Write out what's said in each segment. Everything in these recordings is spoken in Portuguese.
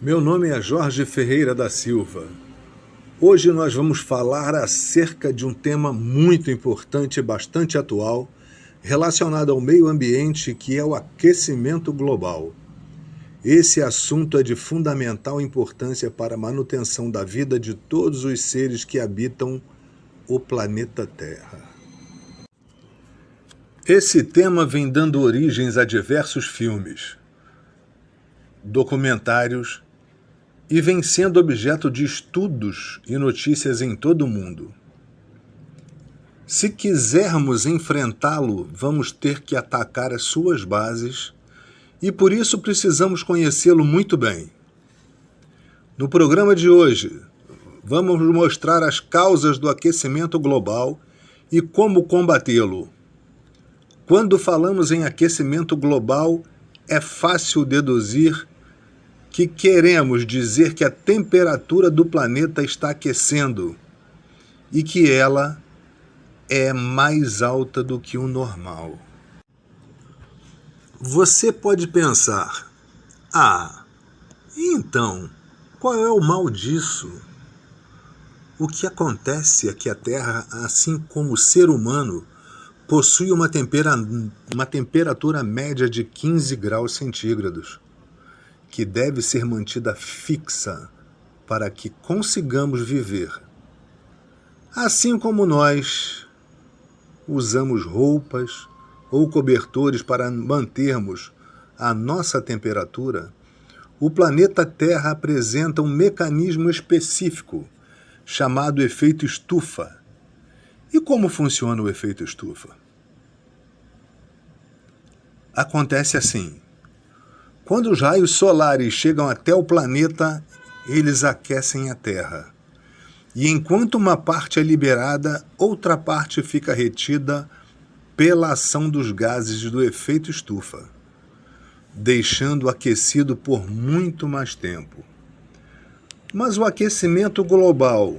Meu nome é Jorge Ferreira da Silva. Hoje nós vamos falar acerca de um tema muito importante e bastante atual, relacionado ao meio ambiente, que é o aquecimento global. Esse assunto é de fundamental importância para a manutenção da vida de todos os seres que habitam o planeta Terra. Esse tema vem dando origens a diversos filmes, documentários e vem sendo objeto de estudos e notícias em todo o mundo. Se quisermos enfrentá-lo, vamos ter que atacar as suas bases e por isso precisamos conhecê-lo muito bem. No programa de hoje, vamos mostrar as causas do aquecimento global e como combatê-lo. Quando falamos em aquecimento global, é fácil deduzir que queremos dizer que a temperatura do planeta está aquecendo e que ela é mais alta do que o normal. Você pode pensar, então, qual é o mal disso? O que acontece é que a Terra, assim como o ser humano, possui uma temperatura média de 15 graus centígrados, que deve ser mantida fixa para que consigamos viver. Assim como nós usamos roupas ou cobertores para mantermos a nossa temperatura, o planeta Terra apresenta um mecanismo específico chamado efeito estufa. E como funciona o efeito estufa? Acontece assim. Quando os raios solares chegam até o planeta, eles aquecem a Terra. E enquanto uma parte é liberada, outra parte fica retida pela ação dos gases do efeito estufa, deixando aquecido por muito mais tempo. Mas o aquecimento global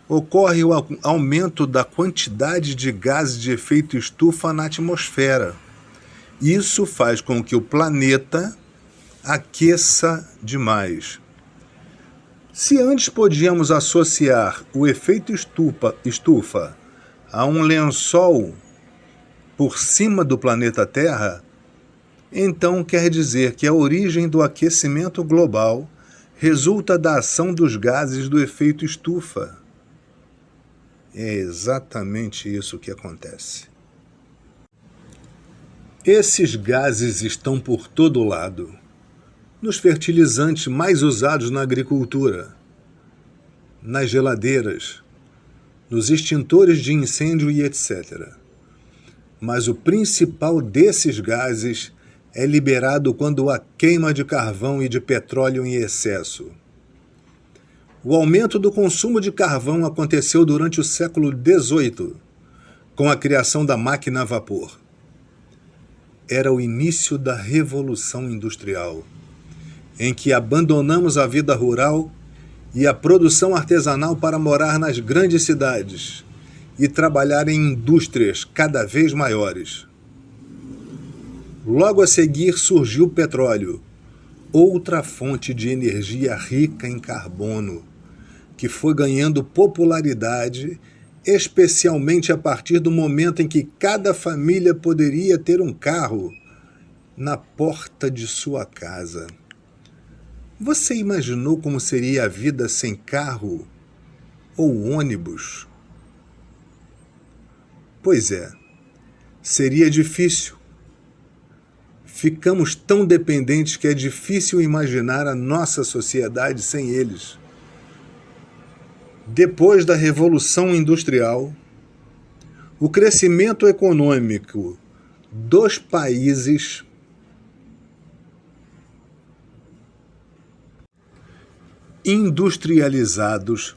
ocorre o aumento da quantidade de gases de efeito estufa na atmosfera. Isso faz com que o planeta aqueça demais. Se antes podíamos associar o efeito estufa a um lençol por cima do planeta Terra, então quer dizer que a origem do aquecimento global resulta da ação dos gases do efeito estufa. É exatamente isso que acontece. Esses gases estão por todo lado, nos fertilizantes mais usados na agricultura, nas geladeiras, nos extintores de incêndio e etc. Mas o principal desses gases é liberado quando há queima de carvão e de petróleo em excesso. O aumento do consumo de carvão aconteceu durante o século XVIII, com a criação da máquina a vapor. Era o início da Revolução Industrial, em que abandonamos a vida rural e a produção artesanal para morar nas grandes cidades e trabalhar em indústrias cada vez maiores. Logo a seguir surgiu o petróleo, outra fonte de energia rica em carbono, que foi ganhando popularidade, especialmente a partir do momento em que cada família poderia ter um carro na porta de sua casa. Você imaginou como seria a vida sem carro ou ônibus? Pois é, seria difícil. Ficamos tão dependentes que é difícil imaginar a nossa sociedade sem eles. Depois da Revolução Industrial, o crescimento econômico dos países industrializados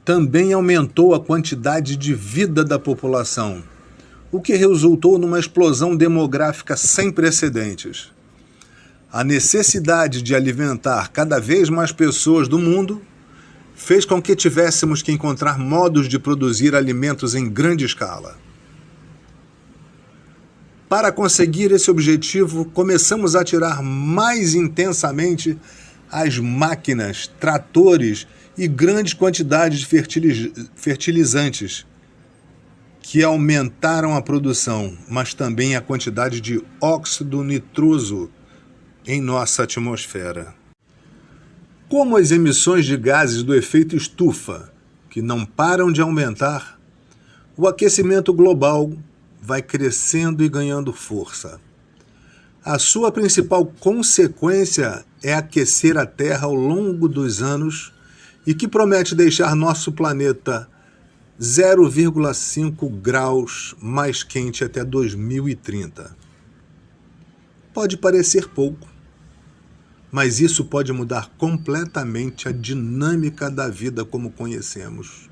também aumentou a quantidade de vida da população, o que resultou numa explosão demográfica sem precedentes. A necessidade de alimentar cada vez mais pessoas do mundo fez com que tivéssemos que encontrar modos de produzir alimentos em grande escala. Para conseguir esse objetivo, começamos a tirar mais intensamente as máquinas, tratores e grandes quantidades de fertilizantes que aumentaram a produção, mas também a quantidade de óxido nitroso em nossa atmosfera. Como as emissões de gases do efeito estufa, que não param de aumentar, o aquecimento global vai crescendo e ganhando força. A sua principal consequência é aquecer a Terra ao longo dos anos e que promete deixar nosso planeta 0,5 graus mais quente até 2030. Pode parecer pouco, mas isso pode mudar completamente a dinâmica da vida como conhecemos.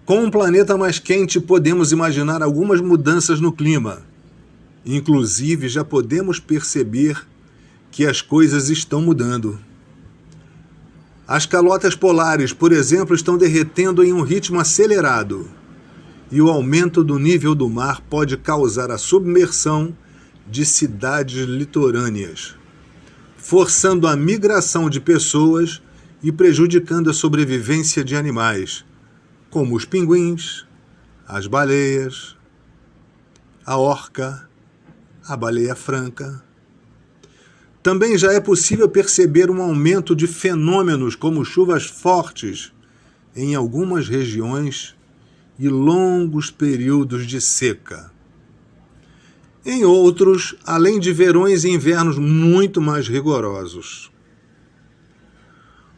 Com um planeta mais quente, podemos imaginar algumas mudanças no clima. Inclusive, já podemos perceber que as coisas estão mudando. As calotas polares, por exemplo, estão derretendo em um ritmo acelerado, e o aumento do nível do mar pode causar a submersão de cidades litorâneas, forçando a migração de pessoas e prejudicando a sobrevivência de animais, como os pinguins, as baleias, a orca, a baleia franca. Também já é possível perceber um aumento de fenômenos como chuvas fortes em algumas regiões e longos períodos de seca. Em outros, além de verões e invernos muito mais rigorosos.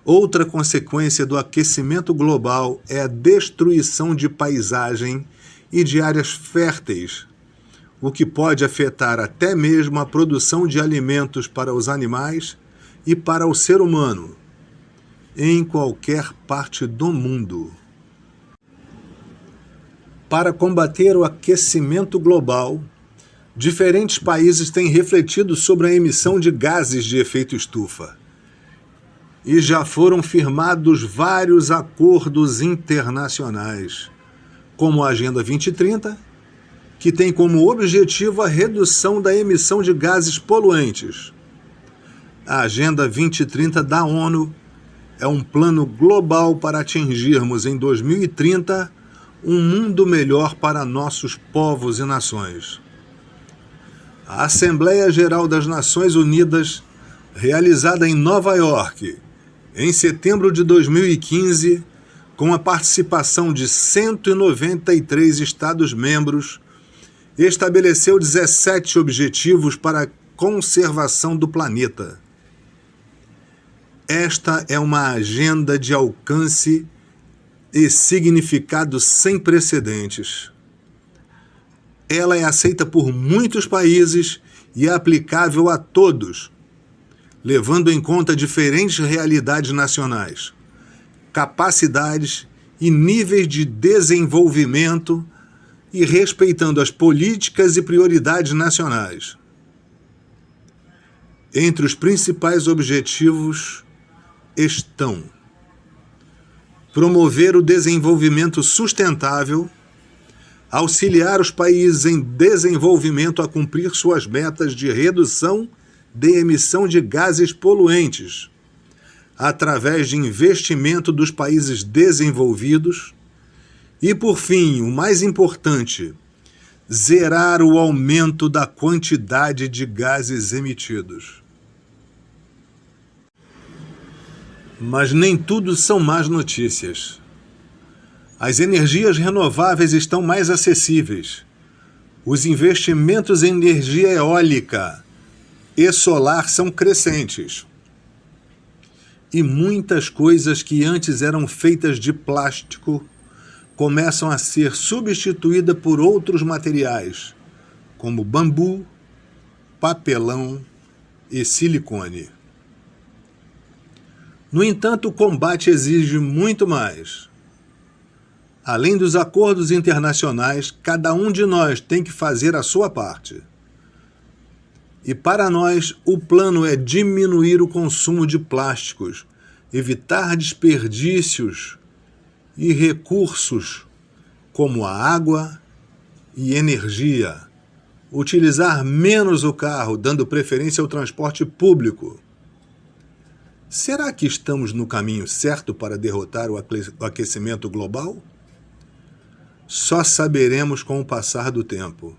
Outra consequência do aquecimento global é a destruição de paisagem e de áreas férteis, o que pode afetar até mesmo a produção de alimentos para os animais e para o ser humano, em qualquer parte do mundo. Para combater o aquecimento global, diferentes países têm refletido sobre a emissão de gases de efeito estufa. E já foram firmados vários acordos internacionais, como a Agenda 2030, que tem como objetivo a redução da emissão de gases poluentes. A Agenda 2030 da ONU é um plano global para atingirmos em 2030 um mundo melhor para nossos povos e nações. A Assembleia Geral das Nações Unidas, realizada em Nova York, em setembro de 2015, com a participação de 193 Estados-membros, estabeleceu 17 objetivos para a conservação do planeta. Esta é uma agenda de alcance e significado sem precedentes. Ela é aceita por muitos países e é aplicável a todos, levando em conta diferentes realidades nacionais, capacidades e níveis de desenvolvimento e respeitando as políticas e prioridades nacionais. Entre os principais objetivos estão: promover o desenvolvimento sustentável, auxiliar os países em desenvolvimento a cumprir suas metas de redução de emissão de gases poluentes, através de investimento dos países desenvolvidos, e, por fim, o mais importante, zerar o aumento da quantidade de gases emitidos. Mas nem tudo são más notícias. As energias renováveis estão mais acessíveis. Os investimentos em energia eólica e solar são crescentes. E muitas coisas que antes eram feitas de plástico começam a ser substituídas por outros materiais, como bambu, papelão e silicone. No entanto, o combate exige muito mais. Além dos acordos internacionais, cada um de nós tem que fazer a sua parte. E para nós, o plano é diminuir o consumo de plásticos, evitar desperdícios e recursos como a água e energia, utilizar menos o carro, dando preferência ao transporte público, Será que estamos no caminho certo para derrotar o aquecimento global? Só saberemos com o passar do tempo.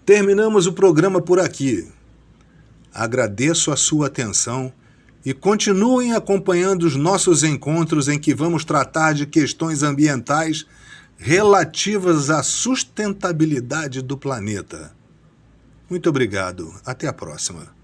Terminamos o programa por aqui. Agradeço a sua atenção e continuem acompanhando os nossos encontros em que vamos tratar de questões ambientais relativas à sustentabilidade do planeta. Muito obrigado. Até a próxima.